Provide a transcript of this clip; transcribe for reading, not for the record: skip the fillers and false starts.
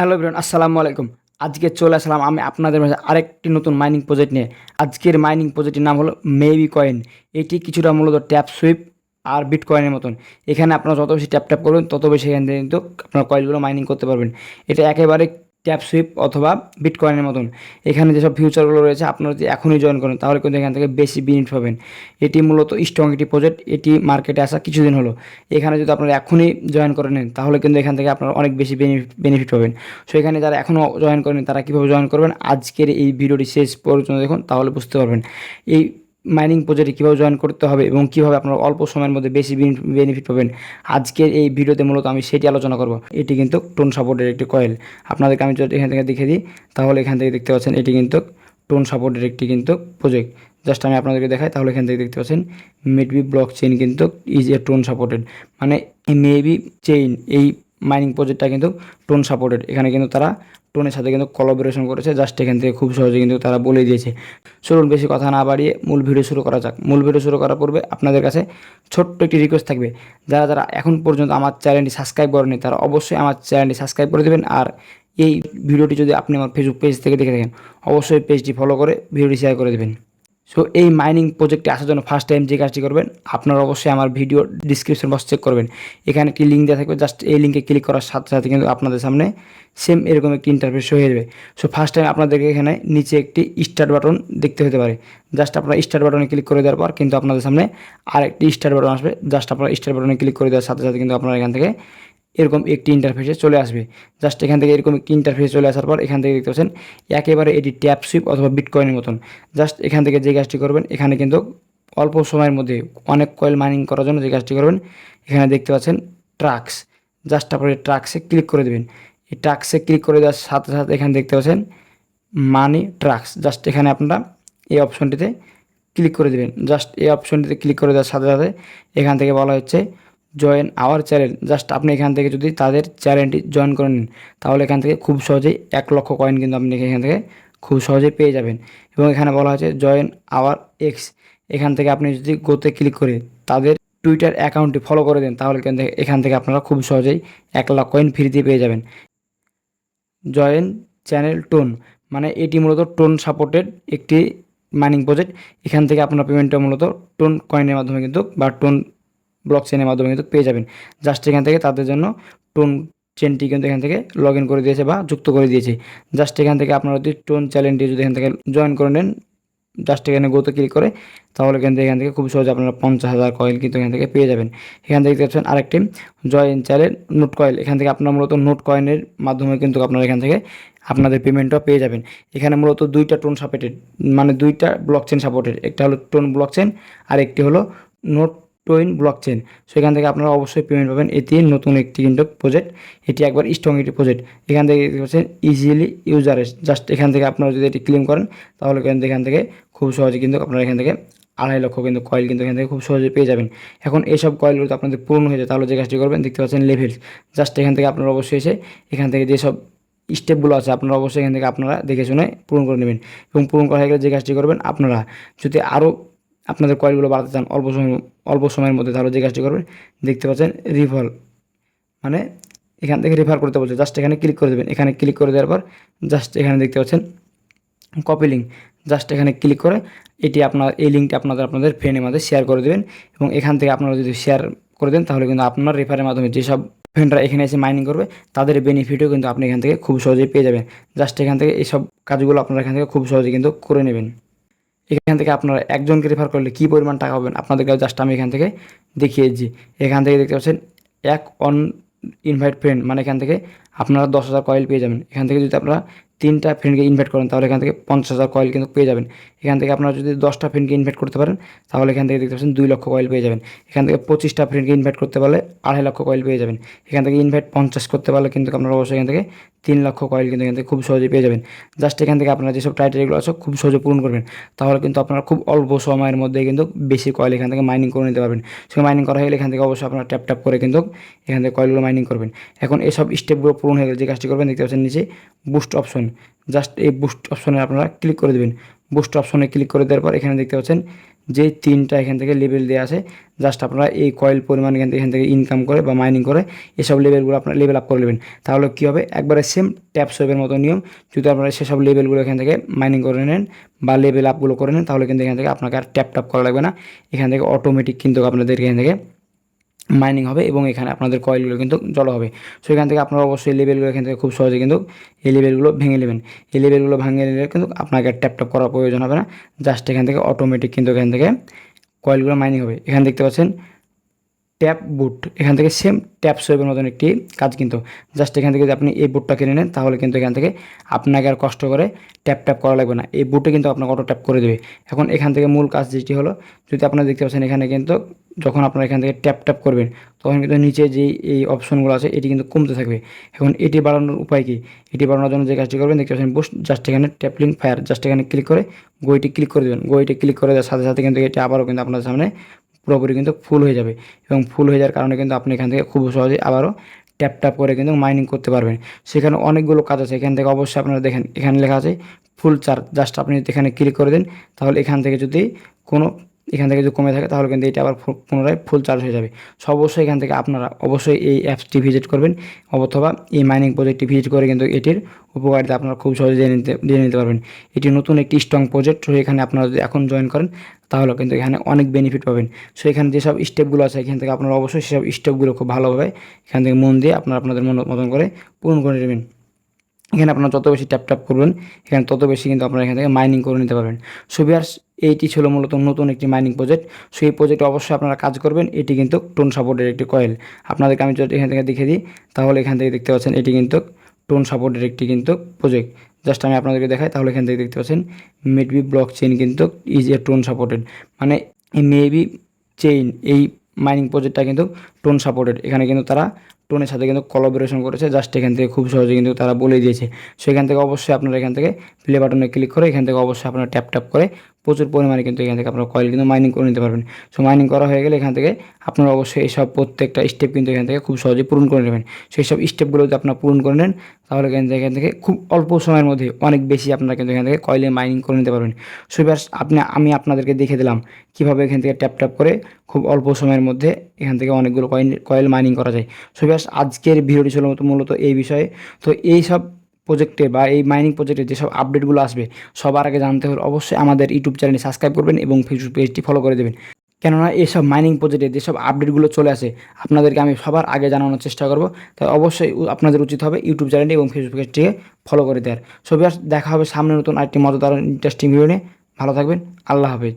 Hello everyone, আসসালামু আলাইকুম। আজকে চলে আসলাম আমি আপনাদের মাঝে আরেকটি নতুন মাইনিং প্রজেক্ট নিয়ে। আজকের মাইনিং প্রজেক্টের নাম হলো মেবি কয়েন। এটি কিছুটা মূলত ট্যাপ সুইপ আর বিটকয়েনের মতন। এখানে আপনারা যত বেশি ট্যাপ করবেন তত বেশি এখান থেকে কিন্তু আপনার কয়েনগুলো মাইনিং করতে পারবেন। এটা একেবারে ট্যাপ সুইপ অথবা বিটকয়েনের মতন। এখানে যেসব ফিউচারগুলো রয়েছে আপনারা যদি এখনই জয়েন করেন তাহলে কিন্তু এখান থেকে বেশি বেনিফিট পাবেন। এটি মূলত স্ট্রং একটি প্রজেক্ট। এটি মার্কেটে আসা কিছুদিন হলো। এখানে যদি আপনারা এখনই জয়েন করে নেন তাহলে কিন্তু এখান থেকে আপনারা অনেক বেশি বেনিফিট পাবেন। সো এখানে যারা এখনও জয়েন করেন তারা কীভাবে জয়েন করবেন আজকের এই ভিডিওটি শেষ পর্যন্ত দেখুন, তাহলে বুঝতে পারবেন এই মাইনিং প্রজেক্টে কীভাবে জয়েন করতে হবে এবং কীভাবে আপনারা অল্প সময়ের মধ্যে বেশি বেনিফিট পাবেন। আজকের এই ভিডিওতে মূলত আমি সেটি আলোচনা করব। এটি কিন্তু টোন সাপোর্টের একটি কয়েল। আপনাদেরকে আমি যদি এখান থেকে দেখিয়ে দিই তাহলে এখান থেকে দেখতে পাচ্ছেন এটি কিন্তু টোন সাপোর্টের একটি কিন্তু প্রজেক্ট। জাস্ট আমি আপনাদেরকে দেখাই তাহলে এখান থেকে দেখতে পাচ্ছেন মেবি ব্লক চেইন কিন্তু ইজ এ টোন সাপোর্টেড, মানে মেবি চেইন এই মাইনিং প্রজেক্টটা কিন্তু টোন সাপোর্টেড। এখানে কিন্তু তারা টোনের সাথে কিন্তু কোলাবোরেশন করেছে। জাস্ট এখান থেকে খুব সহজে কিন্তু তারা বলে দিয়েছে। চলুন বেশি কথা না বাড়িয়ে মূল ভিডিও শুরু করা যাক। মূল ভিডিও শুরু করার পূর্বে আপনাদের কাছে ছোট্ট একটি রিকোয়েস্ট থাকবে, যারা যারা এখন পর্যন্ত আমার চ্যানেলটি সাবস্ক্রাইব করেনি তারা অবশ্যই আমার চ্যানেলটি সাবস্ক্রাইব করে দেবেন। আর এই ভিডিওটি যদি আপনি আমার ফেসবুক পেজ থেকে দেখে থাকেন অবশ্যই পেজটি ফলো করে ভিডিওটি শেয়ার করে দেবেন। সো এই মাইনিং প্রজেক্টে আসার জন্য ফার্স্ট টাইম যে কাজটি করবেন আপনারা অবশ্যই আমার ভিডিও ডিসক্রিপশন বক্স চেক করবেন। এখানে একটি লিঙ্ক দেওয়া থাকবে, জাস্ট এই লিঙ্কে ক্লিক করার সাথে সাথে কিন্তু আপনাদের সামনে সেম এরকম একটি ইন্টারফেস হয়ে যাবে। সো ফার্স্ট টাইম আপনাদেরকে এখানে নিচে একটি স্টার্ট বাটন দেখতে হতে পারে। জাস্ট আপনারা স্টার্ট বাটনে ক্লিক করে দেওয়ার পর কিন্তু আপনাদের সামনে আরেকটি স্টার্ট বাটন আসবে। জাস্ট আপনারা স্টার্ট বাটনে ক্লিক করে দেওয়ার সাথে সাথে কিন্তু আপনারা এখান থেকে এরকম একটি ইন্টারফেসে চলে আসবে। জাস্ট এখান থেকে এরকম একটি ইন্টারফেসে চলে আসার পর এখান থেকে দেখতে পাচ্ছেন একেবারে এটি ট্যাপ সুইপ অথবা বিটকয়েনের মতন। জাস্ট এখান থেকে যে কাজটি করবেন এখানে কিন্তু অল্প সময়ের মধ্যে অনেক কয়েল মাইনিং করার জন্য যে কাজটি করবেন এখানে দেখতে পাচ্ছেন ট্রাক্স। জাস্ট আপনার ট্রাক্সে ক্লিক করে দেবেন। এই ট্রাক্সে ক্লিক করে দেওয়ার সাথে সাথে এখানে দেখতে পাচ্ছেন মানি ট্রাক্স। জাস্ট এখানে আপনারা এই অপশনটিতে ক্লিক করে দেবেন। জাস্ট এই অপশনটিতে ক্লিক করে দেওয়ার সাথে সাথে এখান থেকে বলা হচ্ছে জয়েন আওয়ার চ্যানেল। জাস্ট আপনি এখান থেকে যদি তাদের চ্যানেলটি জয়েন করে নিন তাহলে এখান থেকে খুব সহজেই 1,00,000 কয়েন কিন্তু আপনি এখান থেকে খুব সহজেই পেয়ে যাবেন। এবং এখানে বলা হচ্ছে জয়েন আওয়ার এক্স। এখান থেকে আপনি যদি গোতে ক্লিক করে তাদের টুইটার অ্যাকাউন্টটি ফলো করে দেন তাহলে এখান থেকে আপনারা খুব সহজেই 1,00,000 কয়েন ফ্রিতে পেয়ে যাবেন। জয়েন চ্যানেল টোন, মানে এটি মূলত টোন সাপোর্টেড একটি মাইনিং প্রজেক্ট। এখান থেকে আপনার পেমেন্টটা মূলত টোন কয়েনের মাধ্যমে কিন্তু বা টোন ব্লক চেনের মাধ্যমে কিন্তু পেয়ে যাবেন। জাস্ট এখান থেকে তাদের জন্য টোন চেনটি কিন্তু এখান থেকে লগ ইন করে দিয়েছে বা যুক্ত করে দিয়েছে। জাস্ট এখান থেকে আপনারা যদি টোন চ্যানেলটি যদি এখান থেকে জয়েন করে নেন জাস্ট এখানে গোতে ক্লিক করে তাহলে কিন্তু এখান থেকে খুব সহজে আপনারা 50,000 কয়েন কিন্তু এখান থেকে পেয়ে যাবেন। এখান থেকে দেখতে পাচ্ছেন আরেকটি জয়েন চ্যানেল নোট কয়েল। এখান থেকে আপনারা মূলত নোট কয়েনের মাধ্যমে কিন্তু আপনারা এখান থেকে আপনাদের পেমেন্টও পেয়ে যাবেন। এখানে মূলত দুইটা টোন সাপোর্টেড, মানে দুইটা ব্লক চেন সাপোর্টেড, একটা হলো টোন ব্লক চেন আর একটি হলো নোট টোইন ব্লক চেন। সো এখান থেকে আপনারা অবশ্যই পেমেন্ট পাবেন। এটি নতুন একটি কিন্তু প্রজেক্ট, এটি একবার স্ট্রং একটি প্রজেক্ট। এখান থেকে দেখতে পাচ্ছেন ইজিলি ইউজারেস। জাস্ট এখান থেকে আপনারা যদি এটি ক্লেম করেন তাহলে কিন্তু এখান থেকে খুব সহজে কিন্তু আপনারা এখান থেকে 2.5 লক্ষ কিন্তু কয়েল কিন্তু এখান থেকে খুব সহজে পেয়ে যাবেন। এখন এইসব কয়েলগুলো তো আপনাদের পূর্ণ হয়ে যায় তাহলে যে কাজটি করবেন দেখতে পাচ্ছেন লেভেলস। জাস্ট এখান থেকে আপনারা অবশ্যই এসে এখান থেকে যেসব স্টেপগুলো আছে আপনারা অবশ্যই এখান থেকে আপনারা দেখে শুনে পূরণ করে নেবেন। এবং পূরণ করা হয়ে গেলে যে কাজটি করবেন আপনারা যদি আরও আপনাদের কয়েলগুলো বাড়াতে চান অল্প সময়ের মধ্যে তাহলে যে কাজটি করবেন দেখতে পাচ্ছেন রিভল, মানে এখান থেকে রেফার করতে বলছে। জাস্ট এখানে ক্লিক করে দেবেন। এখানে ক্লিক করে দেওয়ার পর জাস্ট এখানে দেখতে পাচ্ছেন কপি লিঙ্ক। জাস্ট এখানে ক্লিক করে এটি এই লিঙ্কটি আপনাদের ফ্রেন্ডের মধ্যে শেয়ার করে দেবেন। এবং এখান থেকে আপনারা যদি শেয়ার করে দেন তাহলে কিন্তু আপনার রেফারের মাধ্যমে যেসব ফ্রেন্ডরা এখানে এসে মাইনিং করবে তাদের বেনিফিটও কিন্তু আপনি এখান থেকে খুব সহজেই পেয়ে যাবেন। জাস্ট এখান থেকে এইসব কাজগুলো আপনারা এখান থেকে খুব সহজে কিন্তু করে নেবেন। এখান থেকে আপনারা একজনকে রেফার করলে কী পরিমাণ টাকা পাবেন আপনাদেরকে জাস্ট আমি এখান থেকে দেখিয়েছি। এখান থেকে দেখতে পাচ্ছেন এক অন ইনভাইট ফ্রেন্ড, মানে এখান থেকে আপনারা 10,000 কয়েল পেয়ে যাবেন। এখান থেকে যদি আপনারা 3টা ফ্রেন্ডকে ইনভাইট করেন তাহলে এখান থেকে 50,000 কয়েল কিন্তু পেয়ে যাবেন। এখান থেকে আপনারা যদি 10টা ফ্রেন্ডকে ইনভাইট করতে পারেন তাহলে এখান থেকে দেখতে পাচ্ছেন 2 লক্ষ কয়েল পেয়ে যাবেন। এখান থেকে 25টা ফ্রেন্ডকে ইনভাইট করতে পারলে 2.5 লক্ষ কয়েল পেয়ে যাবেন। এখান থেকে ইনভাইট 50 করতে পারলে কিন্তু আপনারা অবশ্যই এখান থেকে 3 লক্ষ কয়েল কিন্তু এখান থেকে খুব সহজে পেয়ে যাবেন। জাস্ট এখান থেকে আপনারা যেসব ক্রাইটেরিয়াগুলো আছে খুব সহজে পূরণ করবেন তাহলে কিন্তু আপনারা খুব অল্প সময়ের মধ্যে কিন্তু বেশি কয়েল এখান থেকে মাইনিং করে নিতে পারবেন। সে মাইনিং করা হয়ে গেলে এখান থেকে অবশ্যই আপনারা ট্যাপ করে কিন্তু এখান থেকে কয়েলগুলো মাইনিং করবেন। এখন এইসব স্টেপগুলো পূরণ হয়ে গেলে যে কাজটি করবেন দেখতে পাচ্ছেন নিচে বুস্ট অপশন। জাস্ট এই বুস্ট অপশনে আপনারা ক্লিক করে দেবেন। বুস্ট অপশনে ক্লিক করে দেওয়ার পর এখানে দেখতে পাচ্ছেন যে 3টা এখান থেকে লেভেল দেওয়া আছে, জাস্ট আপনারা এই কয়েল পরিমাণ এখান থেকে ইনকাম করে বা মাইনিং করে এসব লেভেলগুলো আপনারা লেভেল আপ করে নেবেন। তাহলে কী হবে, একবারে সেম ট্যাপ সোয়েপের মতো নিয়ম। যদি আপনারা সেসব লেভেলগুলো এখান থেকে মাইনিং করে নেন বা লেভেল আপগুলো করে নেন, তাহলে কিন্তু এখান থেকে আপনাকে আর ট্যাপ করা লাগবে না। এখান থেকে অটোমেটিক কিন্তু আপনাদের এখান থেকে মাইনিং হবে এবং এখানে আপনাদের কয়েলগুলো কিন্তু জড়ো হবে। সো এখান থেকে আপনারা অবশ্যই লেভেলগুলো এখান থেকে খুব সহজে কিন্তু এই লেভেলগুলো ভেঙে নেবেন। এই লেভেলগুলো ভাঙিয়ে নিলে কিন্তু আপনাকে ট্যাপ করার প্রয়োজন হবে না, জাস্ট এখান থেকে অটোমেটিক কিন্তু এখান থেকে কয়েলগুলো মাইনিং হবে। এখানে দেখতে পাচ্ছেন ট্যাপ বুট, এখান থেকে সেম ট্যাপ সোয়েবের মতন একটি কাজ কিন্তু। জাস্ট এখান থেকে যদি আপনি এই বুটটা কিনে নেন, তাহলে কিন্তু এখান থেকে আপনাকে আর কষ্ট করে ট্যাপ করা লাগবে না, এই বুটে কিন্তু আপনাকে অটো ট্যাপ করে দেবে। এখন এখান থেকে মূল কাজ যেটি হলো, যদি আপনারা দেখতে পাচ্ছেন এখানে কিন্তু যখন আপনারা এখান থেকে ট্যাপ করবেন, তখন কিন্তু নিচে যেই এই অপশনগুলো আছে এটি কিন্তু কমতে থাকবে। এখন এটি বাড়ানোর উপায় কী? এটি বাড়ানোর জন্য যে কাজটি করবেন, দেখতে পাচ্ছেন বুস্ট, জাস্ট এখানে ট্যাপলিং ফায়ার, জাস্ট এখানে ক্লিক করে গইটি ক্লিক করে দেবেন। গইটি ক্লিক করে দেওয়ার সাথে সাথে কিন্তু এটি আবারও কিন্তু আপনার সামনে পুরোপুরি কিন্তু ফুল হয়ে যাবে এবং ফুল হয়ে যাওয়ার কারণে কিন্তু আপনি এখান থেকে খুব সহজে আবারও ট্যাপ করে কিন্তু মাইনিং করতে পারবেন। সেখানে অনেকগুলো কাজ আছে, এখান থেকে অবশ্যই আপনারা দেখেন এখানে লেখা আছে ফুল চার্জ, জাস্ট আপনি এখানে ক্লিক করে দেন, তাহলে এখান থেকে যদি কোনো এখান থেকে যদি কমে থাকে তাহলে কিন্তু এটা আবার পুনরায় ফুল চার্জ হয়ে যাবে। সো অবশ্যই এখান থেকে আপনারা অবশ্যই এই অ্যাপসটি ভিজিট করবেন অথবা এই মাইনিং প্রজেক্টটি ভিজিট করে কিন্তু এটির উপকারিতা আপনারা খুব সহজে জেনে নিতে পারবেন। এটি নতুন একটি স্ট্রং প্রজেক্ট, সো এখানে আপনারা যদি এখন জয়েন করেন তাহলে কিন্তু এখানে অনেক বেনিফিট পাবেন। সো এখানে যেসব স্টেপগুলো আছে এখান থেকে আপনারা অবশ্যই সেসব স্টেপগুলো খুব ভালোভাবে এখান থেকে মন দিয়ে আপনারা আপনাদের মতন করে পূরণ করে নেবেন। এখানে আপনারা যত বেশি ট্যাপ করবেন এখানে তত বেশি কিন্তু আপনারা এখান থেকে মাইনিং করে নিতে পারবেন। সো ভিউয়ার্স, এইটি ছিল মূলত নতুন একটি মাইনিং প্রজেক্ট। সো এই প্রজেক্টে অবশ্যই আপনারা কাজ করবেন। এটি কিন্তু টোন সাপোর্টের একটি কয়েল, আপনাদেরকে আমি যদি এখান থেকে দেখিয়ে দিই, তাহলে এখান থেকে দেখতে পাচ্ছেন এটি কিন্তু টোন সাপোর্টের একটি কিন্তু প্রজেক্ট। জাস্ট আমি আপনাদেরকে দেখাই, তাহলে এখান থেকে দেখতে পাচ্ছেন মেবি ব্লক চেইন কিন্তু ইজ এ টোন সাপোর্টেড, মানে এই মেবি চেইন এই মাইনিং প্রজেক্টটা কিন্তু টোন সাপোর্টেড। এখানে কিন্তু তারা টোনের সাথে কিন্তু কোলাবোরেশন করেছে, জাস্ট এখান থেকে খুব সহজে কিন্তু তারা বলে দিয়েছে। সো এখান থেকে অবশ্যই আপনারা এখান থেকে প্লে বাটনে ক্লিক করে এখান থেকে অবশ্যই আপনারা ট্যাপ করে প্রচুর পরিমাণে কিন্তু এখান থেকে আপনারা কয়েল কিন্তু মাইনিং করে নিতে পারবেন। সো মাইনিং করা হয়ে গেলে এখান থেকে আপনারা অবশ্যই এইসব প্রত্যেকটা স্টেপ কিন্তু এখান থেকে খুব সহজে পূরণ করে নেবেন। সেই সব স্টেপগুলো যদি আপনারা পূরণ করে নেন, তাহলে এখান থেকে খুব অল্প সময়ের মধ্যে অনেক বেশি আপনারা কিন্তু এখান থেকে কয়েলে মাইনিং করে নিতে পারবেন। সো এবার আমি আপনাদেরকে দেখে দিলাম কীভাবে এখান থেকে ট্যাপ করে খুব অল্প সময়ের মধ্যে এখান থেকে অনেকগুলো কয়েল মাইনিং করা যায়। সো এবার আজকের ভিডিওটি ছিল মূলত এই বিষয়ে। তো এই সব প্রজেক্টে বা এই মাইনিং প্রজেক্টে যেসব আপডেটগুলো আসবে সবার আগে জানতে হলে অবশ্যই আমাদের ইউটিউব চ্যানেলটি সাবস্ক্রাইব করবেন এবং ফেসবুক পেজটি ফলো করে দেবেন। কেননা এইসব মাইনিং প্রজেক্টে যেসব আপডেটগুলো চলে আসে আপনাদেরকে আমি সবার আগে জানানোর চেষ্টা করব। তাই অবশ্যই আপনাদের উচিত হবে ইউটিউব চ্যানেলটি এবং ফেসবুক পেজটিকে ফলো করে দেওয়ার। সো ভিউয়ার্স, দেখা হবে সামনে নতুন আরেকটি মজাদার ইন্টারেস্টিং ভিডিও নিয়ে। ভালো থাকবেন, আল্লাহ হাফেজ।